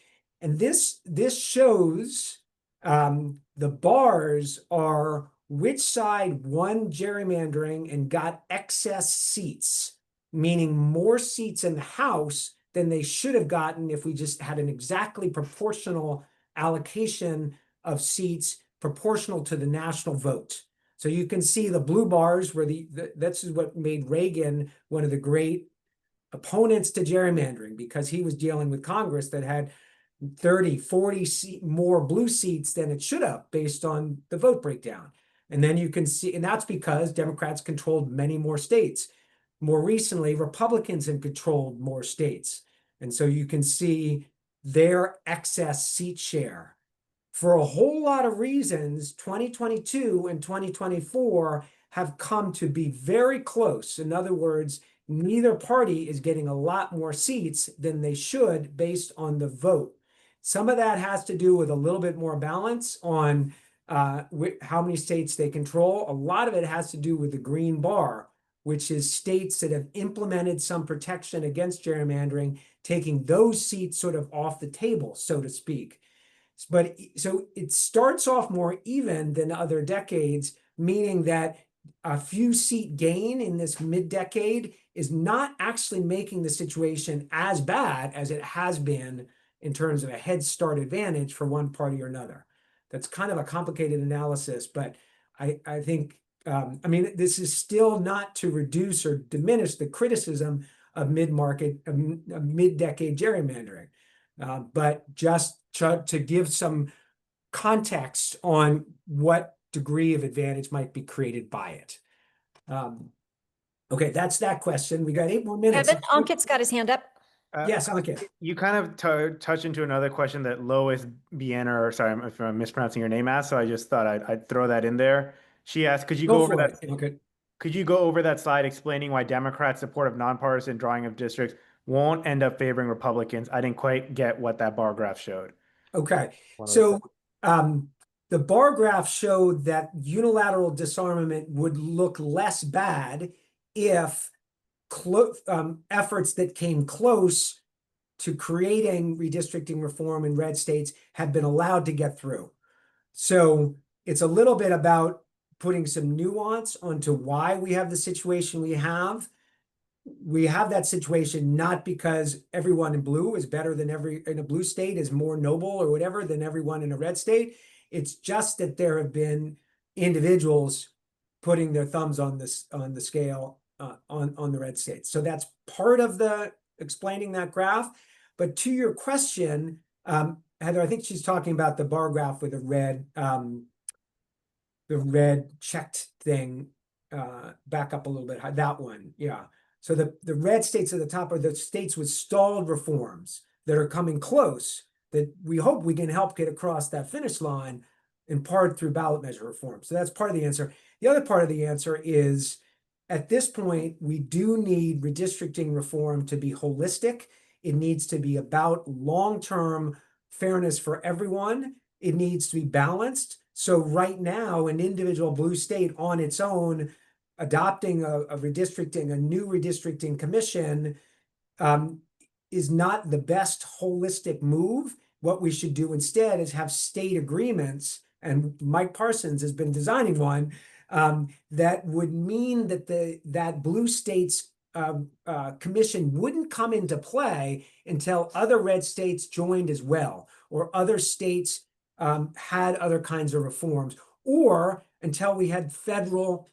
And this shows the bars are which side won gerrymandering and got excess seats, meaning more seats in the House than they should have gotten if we just had an exactly proportional allocation of seats proportional to the national vote. So you can see the blue bars where this is what made Reagan one of the great opponents to gerrymandering, because he was dealing with Congress that had 30, 40 more blue seats than it should have based on the vote breakdown. And then you can see, and that's because Democrats controlled many more states. More recently, Republicans have controlled more states. And so you can see their excess seat share. For a whole lot of reasons, 2022 and 2024 have come to be very close. In other words, neither party is getting a lot more seats than they should based on the vote. Some of that has to do with a little bit more balance on how many states they control. A lot of it has to do with the green bar, which is states that have implemented some protection against gerrymandering, taking those seats sort of off the table, so to speak. But so it starts off more even than other decades, meaning that a few seat gain in this mid-decade is not actually making the situation as bad as it has been in terms of a head start advantage for one party or another. That's kind of a complicated analysis, but I think, I mean, this is still not to reduce or diminish the criticism of mid-market, mid-decade gerrymandering, but just to give some context on what degree of advantage might be created by it. Okay, that's that question. We got 8 more minutes. Kevin, Ankit's got his hand up. Yes, Ankit. You kind of touched into another question that Lois Bienna, or sorry if I'm mispronouncing your name, asked. So I just thought I'd throw that in there. She asked, could you go over that? Okay. Could you go over that slide explaining why Democrats' support of nonpartisan drawing of districts won't end up favoring Republicans? I didn't quite get what that bar graph showed. Okay, so the bar graph showed that unilateral disarmament would look less bad if efforts that came close to creating redistricting reform in red states had been allowed to get through. So it's a little bit about putting some nuance onto why we have the situation we have. We have that situation not because everyone in blue is better than in a blue state is more noble or whatever than everyone in a red state. It's just that there have been individuals putting their thumbs on this on the scale on the red states. So that's part of the explaining that graph. But to your question, Heather, I think she's talking about the bar graph with the red checked thing. Back up a little bit. That one, yeah. So the red states at the top are the states with stalled reforms that are coming close, that we hope we can help get across that finish line, in part through ballot measure reform. So that's part of the answer. The other part of the answer is, at this point, we do need redistricting reform to be holistic. It needs to be about long-term fairness for everyone. It needs to be balanced. So right now, an individual blue state on its own adopting a new redistricting commission is not the best holistic move. What we should do instead is have state agreements, and Mike Parsons has been designing one that would mean that that blue states commission wouldn't come into play until other red states joined as well, or other states had other kinds of reforms, or until we had federal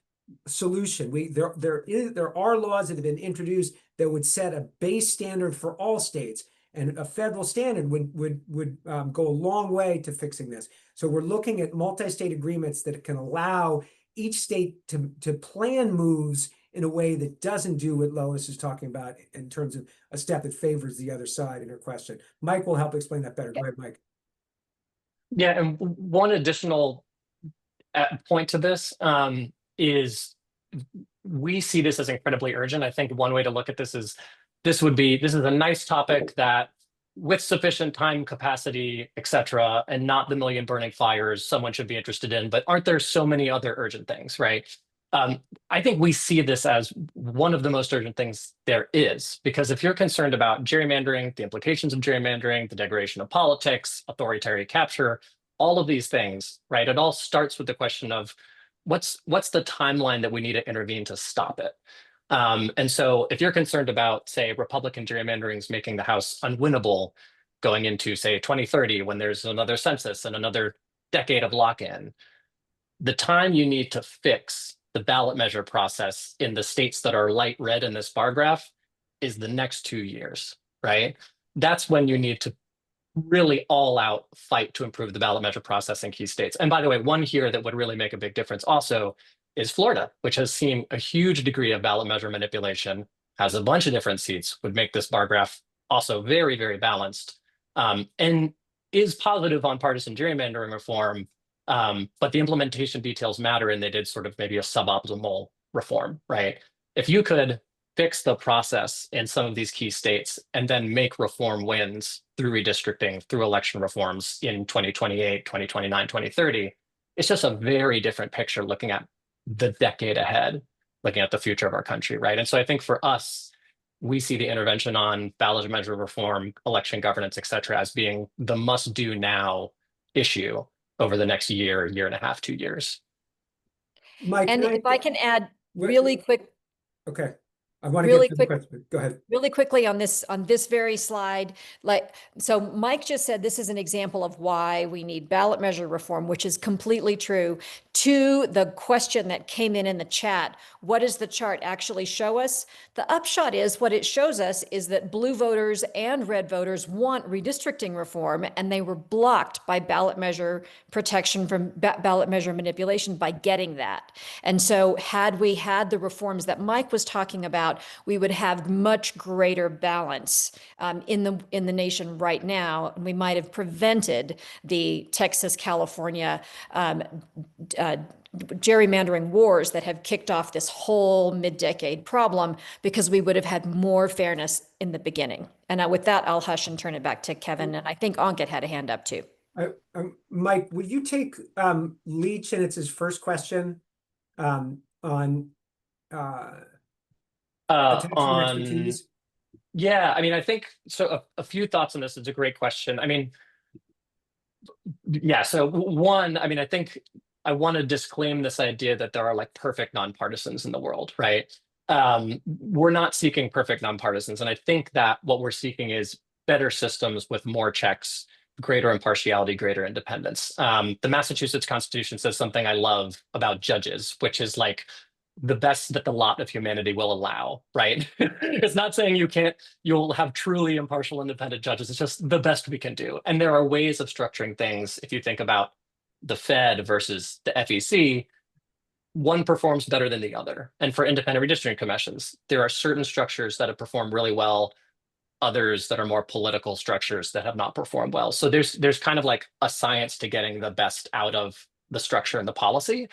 solution. There are laws that have been introduced that would set a base standard for all states, and a federal standard would go a long way to fixing this. So we're looking at multi-state agreements that can allow each state to plan moves in a way that doesn't do what Lois is talking about in terms of a step that favors the other side in her question. Mike will help explain that better. Go ahead, Mike. Yeah, and one additional point to this is we see this as incredibly urgent. I think one way to look at this is this is a nice topic that, with sufficient time, capacity, etc., and not the million burning fires, someone should be interested in. But aren't there so many other urgent things, right? I think we see this as one of the most urgent things there is, because if you're concerned about gerrymandering, the implications of gerrymandering, the degradation of politics, authoritarian capture, all of these things, right? It all starts with the question of what's the timeline that we need to intervene to stop it. And so if you're concerned about, say, Republican gerrymanderings making the House unwinnable going into, say, 2030, when there's another census and another decade of lock-in, the time you need to fix the ballot measure process in the states that are light red in this bar graph is the next 2 years, right? That's when you need to really all out fight to improve the ballot measure process in key states. And by the way, one here that would really make a big difference also is Florida, which has seen a huge degree of ballot measure manipulation, has a bunch of different seats, would make this bar graph also very, very balanced, and is positive on partisan gerrymandering reform. But the implementation details matter, and they did sort of maybe a suboptimal reform, right? If you could fix the process in some of these key states and then make reform wins through redistricting, through election reforms in 2028, 2029, 2030, it's just a very different picture looking at the decade ahead, looking at the future of our country, right? And so I think for us, we see the intervention on ballot measure reform, election governance, et cetera, as being the must do now issue over the next year, year and a half, 2 years. Mike, And can if I can add what- really quick, okay. I want to really get to the quick, question, but go ahead. really quickly on this very slide, so Mike just said this is an example of why we need ballot measure reform, which is completely true. To the question that came in the chat, what does the chart actually show us? The upshot is what it shows us is that blue voters and red voters want redistricting reform, and they were blocked by ballot measure protection from ballot measure manipulation by getting that. And so had we had the reforms that Mike was talking about, we would have much greater balance in the nation right now. We might have prevented the Texas, California gerrymandering wars that have kicked off this whole mid-decade problem, because we would have had more fairness in the beginning. And with that, I'll hush and turn it back to Kevin. And I think Ankit had a hand up too. Mike, would you take Lee Chinitz's first question on attention and expertise? Yeah, I mean, I think so. A few thoughts on this. It's a great question. I mean, yeah. So one, I mean, I think I want to disclaim this idea that there are like perfect nonpartisans in the world, right? We're not seeking perfect nonpartisans, and I think that what we're seeking is better systems with more checks, greater impartiality, greater independence. The Massachusetts Constitution says something I love about judges, which is like the best that the lot of humanity will allow, right? It's not saying you'll have truly impartial, independent judges. It's just the best we can do. And there are ways of structuring things. If you think about the Fed versus the FEC, one performs better than the other. And for independent redistricting commissions, there are certain structures that have performed really well, others that are more political structures that have not performed well. So there's kind of like a science to getting the best out of the structure and the policy.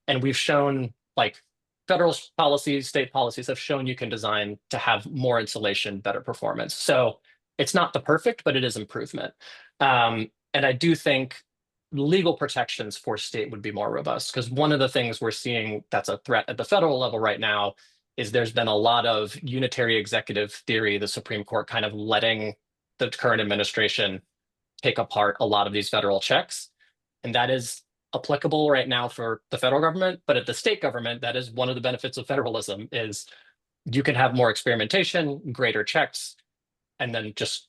And we've shown, like, federal policies, state policies have shown you can design to have more insulation, better performance. So it's not the perfect, but it is improvement. And I do think legal protections for state would be more robust, because one of the things we're seeing that's a threat at the federal level right now is there's been a lot of unitary executive theory, the Supreme Court kind of letting the current administration take apart a lot of these federal checks. And that is applicable right now for the federal government, but at the state government, that is one of the benefits of federalism, is you can have more experimentation, greater checks, and then just,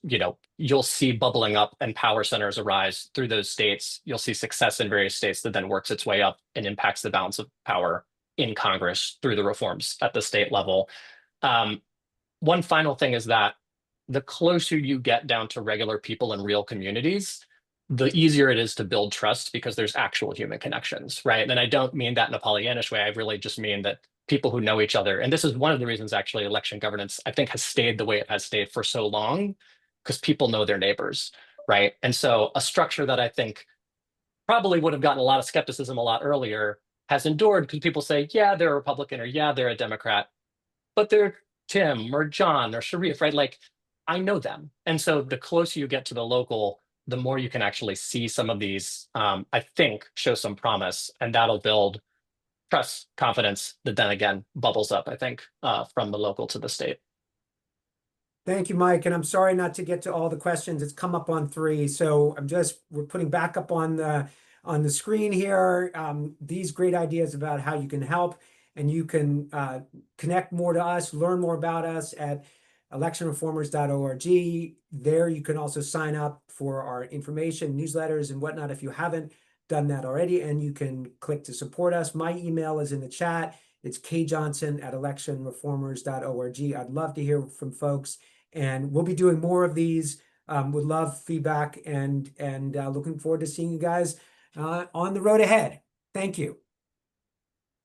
you'll see bubbling up and power centers arise through those states. You'll see success in various states that then works its way up and impacts the balance of power in Congress through the reforms at the state level. One final thing is that the closer you get down to regular people in real communities, the easier it is to build trust, because there's actual human connections, right? And I don't mean that in a Pollyannish way. I really just mean that people who know each other, and this is one of the reasons actually election governance, I think, has stayed the way it has stayed for so long, because people know their neighbors, right? And so a structure that I think probably would have gotten a lot of skepticism a lot earlier has endured, because people say, yeah, they're a Republican, or yeah, they're a Democrat, but they're Tim or John or Sharif, right? Like, I know them. And so the closer you get to the local, the more you can actually see some of these, I think, show some promise, and that'll build trust, confidence that then again bubbles up, I think, from the local to the state. Thank you, Mike. And I'm sorry not to get to all the questions. It's come up on 3. So we're putting back up on the screen here these great ideas about how you can help, and you can connect more to us, learn more about us at electionreformers.org. There you can also sign up for our information, newsletters, and whatnot if you haven't done that already, and you can click to support us. My email is in the chat. It's kjohnson@electionreformers.org. I'd love to hear from folks, and we'll be doing more of these. Would love feedback, and looking forward to seeing you guys on the road ahead. Thank you.